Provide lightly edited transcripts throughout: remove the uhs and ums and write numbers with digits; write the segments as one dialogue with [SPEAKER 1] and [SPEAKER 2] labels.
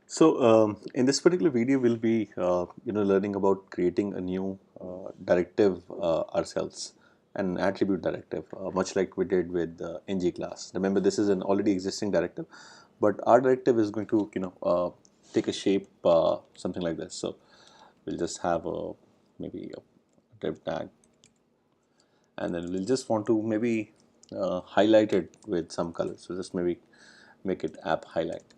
[SPEAKER 1] In this particular video, we'll be learning about creating a new directive ourselves, an attribute directive, much like we did with ng class. Remember, this is an already existing directive, but our directive is going to take a shape something like this. So we'll just have a maybe a div tag, and then we'll just want to maybe highlight it with some color. So just maybe make it app highlight.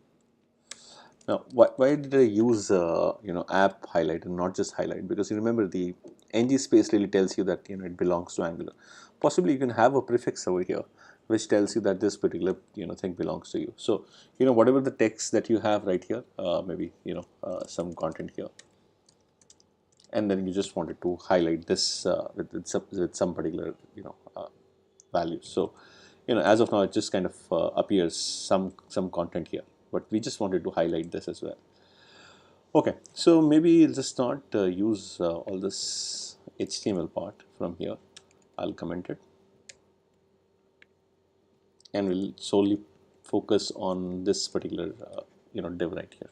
[SPEAKER 1] Now, why did I use app highlight and not just highlight? Because you remember the ng space really tells you that it belongs to Angular. Possibly you can have a prefix over here which tells you that this particular thing belongs to you. So whatever the text that you have right here, maybe some content here, and then you just wanted to highlight this with some particular values. So as of now it just kind of appears some content here, but we just wanted to highlight this as well. Okay, so maybe let's just not use all this HTML part from here. I'll comment it, and we'll solely focus on this particular div right here.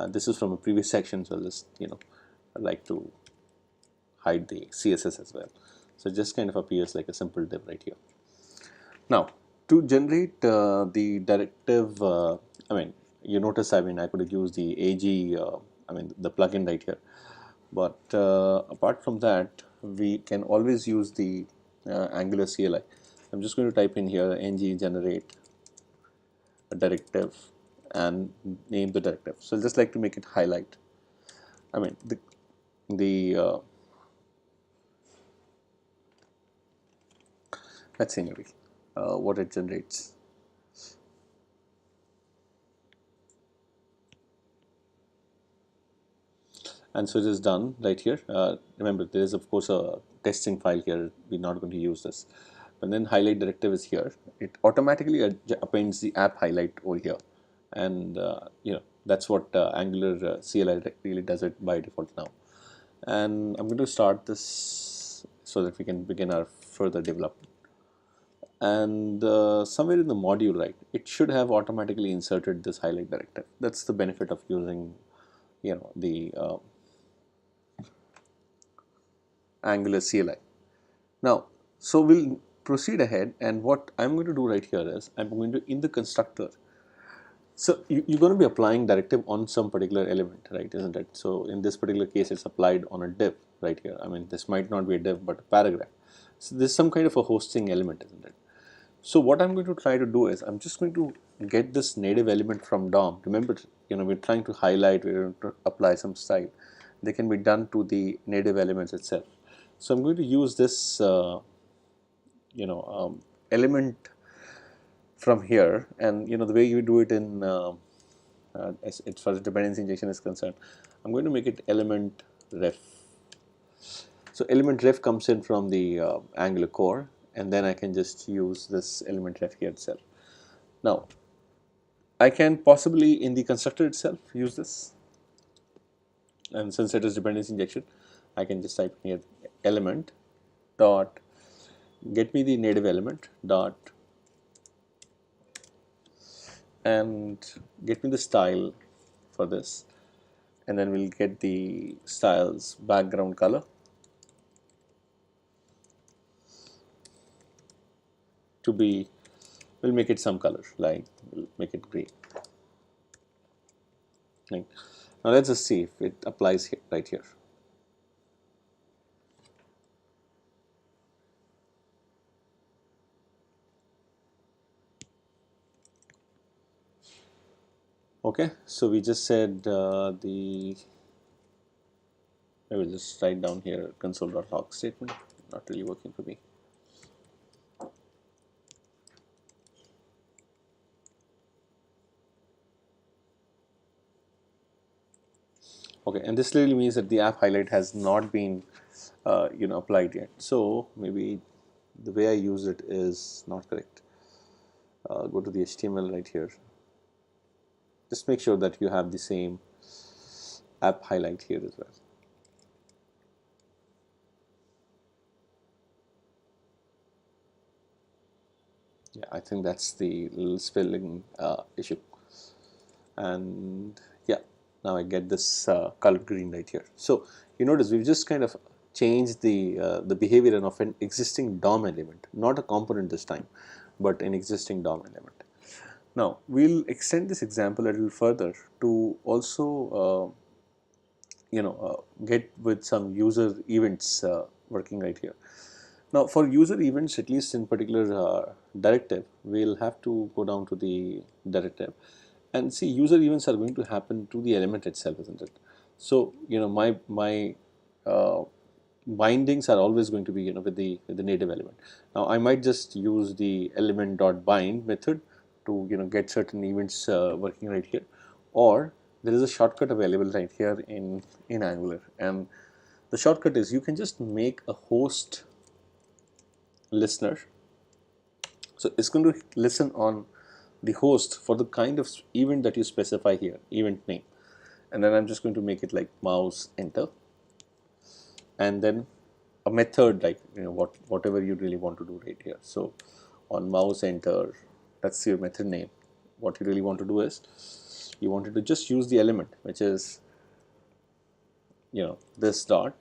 [SPEAKER 1] This is from a previous section, so I'll just I'd like to hide the CSS as well. So it just kind of appears like a simple div right here. Now, to generate the directive, you notice, I could have used the AG, the plugin right here. But apart from that, we can always use the Angular CLI. I'm just going to type in here ng generate a directive and name the directive. So I'll just like to make it highlight. I mean, the let's see maybe what it generates. And so it is done right here. Remember, there is of course a testing file here. We're not going to use this. And then highlight directive is here. It automatically appends the app highlight over here, and that's what Angular CLI really does it by default now. And I'm going to start this so that we can begin our further development. And somewhere in the module, right, it should have automatically inserted this highlight directive. That's the benefit of using the Angular CLI. Now, so we'll proceed ahead, and what I'm going to do right here is I'm going to, in the constructor, so you're going to be applying directive on some particular element, right, isn't it? So in this particular case, it's applied on a div right here. I mean, this might not be a div, but a paragraph. So there's some kind of a hosting element, isn't it? So what I'm going to try to do is I'm just going to get this native element from DOM. Remember, we're trying to highlight, we're going to apply some style. They can be done to the native elements itself. So I'm going to use this, element from here, and the way you do it in as far as dependency injection is concerned, I'm going to make it element ref. So element ref comes in from the Angular core, and then I can just use this element ref here itself. Now, I can possibly in the constructor itself use this, and since it is dependency injection, I can just type here element dot get me the native element dot and get me the style for this, and then we'll get the styles background color to be, we'll make it some color, like we'll make it green. Right. Now let's just see if it applies here, right here. Okay, so we just said I will just write down here console.log statement, not really working for me. Okay, and this really means that the app highlight has not been applied yet. So maybe the way I use it is not correct. Go to the HTML right here. Just make sure that you have the same app highlight here as well. Yeah, I think that's the little spelling issue. And yeah, Now I get this colored green right here. So you notice we've just kind of changed the behavior of an existing DOM element, not a component this time, but an existing DOM element. Now we'll extend this example a little further to also get with some user events working right here. Now for user events, at least in particular directive, we'll have to go down to the directive and see user events are going to happen to the element itself, isn't it? So my uh, bindings are always going to be with the native element. Now I might just use the element dot bind method to get certain events working right here, or there is a shortcut available right here in Angular, and the shortcut is you can just make a host listener. So it's going to listen on the host for the kind of event that you specify here, event name, and then I'm just going to make it like mouse enter, and then a method like whatever you really want to do right here. So on mouse enter, that's your method name. What you really want to do is you wanted to just use the element which is this dot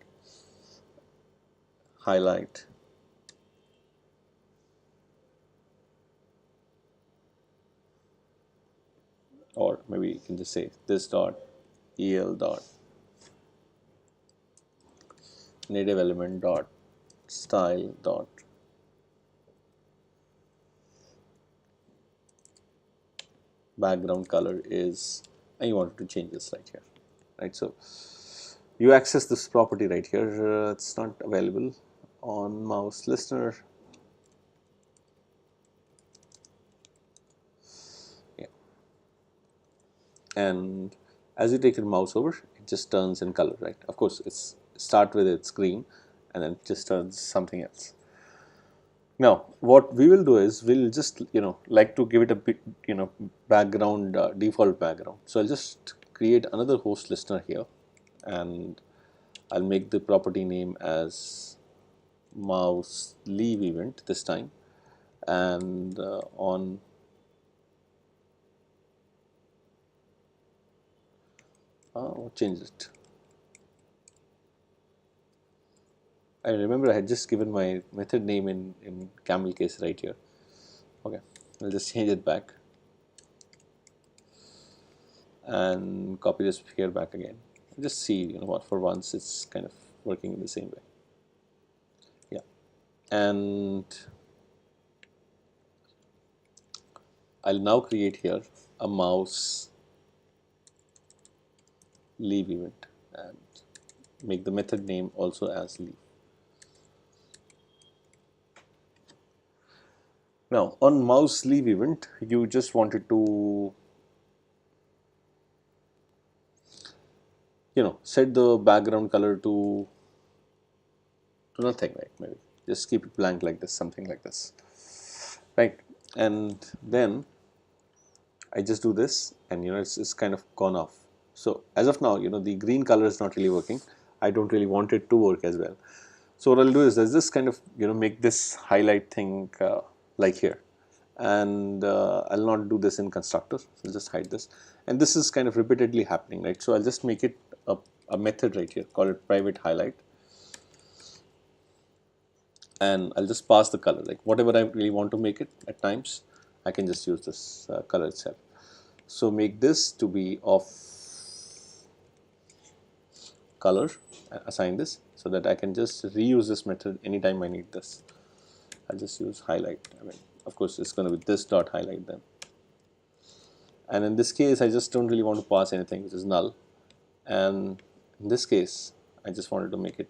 [SPEAKER 1] highlight or maybe you can just say this dot el dot native element dot style dot background color is, and you wanted to change this right here, right? So you access this property right here. It's not available on mouse listener. Yeah, and as you take your mouse over, it just turns in color, right? Of course, it's start with its green, and then it just turns something else. Now, what we will do is we'll just like to give it a bit background default background. So I'll just create another host listener here, and I'll make the property name as mouse leave event this time, and on change it. I remember I had just given my method name in camel case right here. Okay, I'll just change it back and copy this here back again. Just see, what, for once it's kind of working in the same way. Yeah, and I'll now create here a mouse leave event and make the method name also as leave. Now on mouse leave event, you just wanted to set the background color to nothing, right? Maybe just keep it blank like this, something like this, right? And then I just do this, and it's kind of gone off. So as of now, the green color is not really working. I don't really want it to work as well. So what I'll do is I'll just kind of make this highlight thing like here, and I'll not do this in constructor. So I'll just hide this, and this is kind of repeatedly happening, right? So I'll just make it a method right here, call it private highlight, and I'll just pass the color, like whatever I really want to make it. At times I can just use this color itself. So make this to be of color, assign this so that I can just reuse this method anytime I need this. I'll just use highlight. I mean, of course it's going to be this dot highlight then, and in this case I just don't really want to pass anything which is null, and in this case I just wanted to make it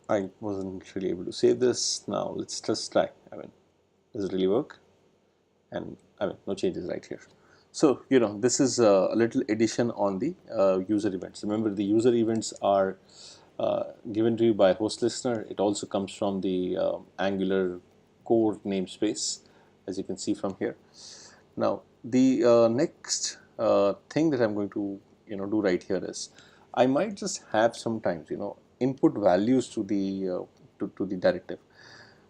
[SPEAKER 1] I wasn't really able to save this. Now let's just try. I mean, does it really work? And I mean, no changes right here. So this is a little addition on the user events. Remember, the user events are given to you by host listener. It also comes from the Angular core namespace, as you can see from here. Now the next thing that I'm going to do right here is I might just have sometimes, input values to the directive,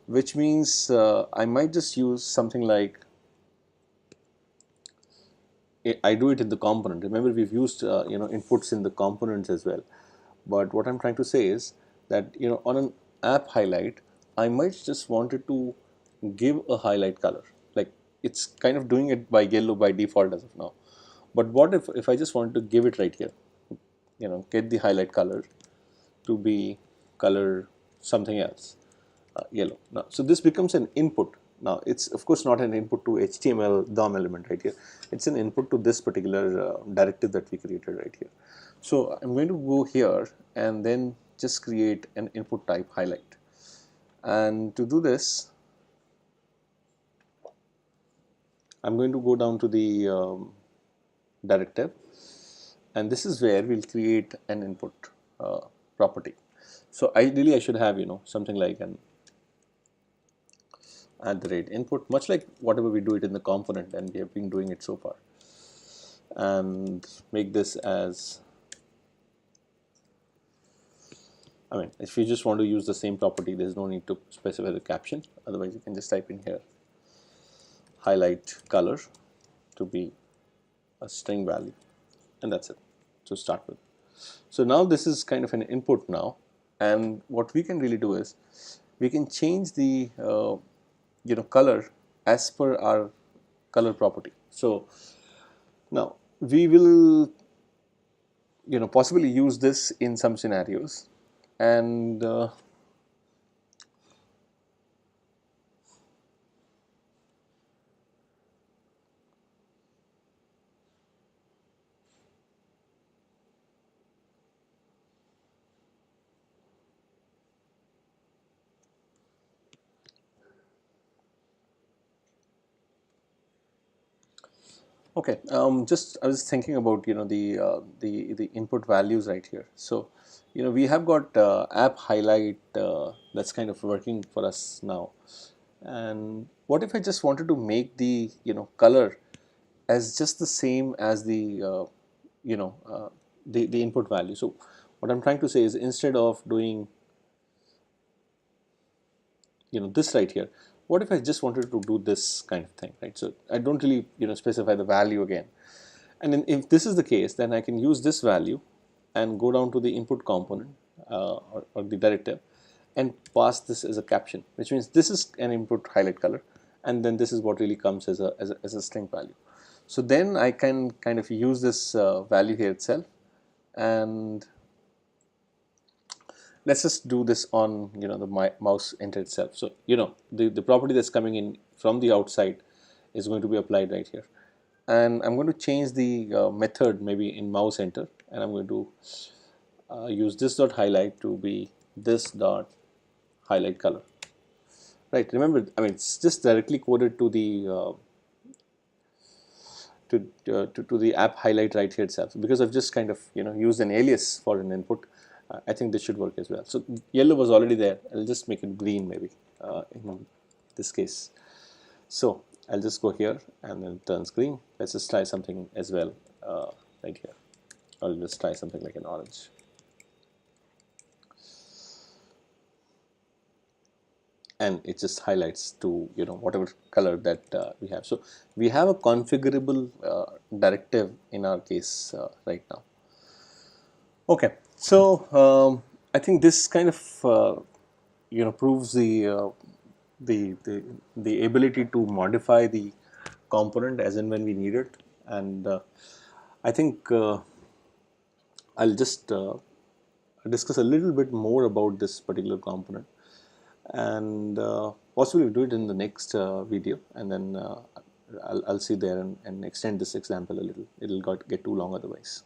[SPEAKER 1] which means I might just use something like I do it in the component. Remember, we've used inputs in the components as well. But what I'm trying to say is that on an app highlight, I might just wanted to give a highlight color. Like it's kind of doing it by yellow by default as of now. But what if I just wanted to give it right here? Get the highlight color to be color something else, yellow. Now, so this becomes an input. Now, it's of course not an input to HTML DOM element right here. It's an input to this particular directive that we created right here. So I'm going to go here and then just create an input type highlight. And to do this, I'm going to go down to the directive, and this is where we'll create an input property. So ideally I should have something like an @input, much like whatever we do it in the component, and we have been doing it so far, and make this as, I mean, if you just want to use the same property, there's no need to specify the caption. Otherwise you can just type in here highlight color to be a string value, and that's it to start with. So now this is kind of an input now, and what we can really do is we can change the color as per our color property. So now we will possibly use this in some scenarios, and okay, just I was thinking about the input values right here. So we have got app highlight that's kind of working for us now. And what if I just wanted to make the color as just the same as you know the input value? So what I'm trying to say is, instead of doing this right here, what if I just wanted to do this kind of thing, right? So I don't really specify the value again. And then if this is the case, then I can use this value and go down to the input component or the directive and pass this as a caption, which means this is an input highlight color, and then this is what really comes as a string value. So then I can kind of use this value here itself, and let's just do this on the mouse enter itself. So the property that's coming in from the outside is going to be applied right here, and I'm going to change the method maybe in mouse enter, and I'm going to use this dot highlight to be this dot highlight color, right? Remember, I mean, it's just directly coded to the to the app highlight right here itself, because I've just kind of used an alias for an input. I think this should work as well. So yellow was already there. I'll just make it green maybe in this case. So I'll just go here and then it turns green. Let's just try something as well right here. I'll just try something like an orange. And it just highlights to whatever color that we have. So we have a configurable directive in our case right now. Okay, so I think this kind of proves the ability to modify the component as and when we need it, and I think I'll just discuss a little bit more about this particular component, and possibly do it in the next video, and then I'll see there and extend this example a little. It'll get too long otherwise.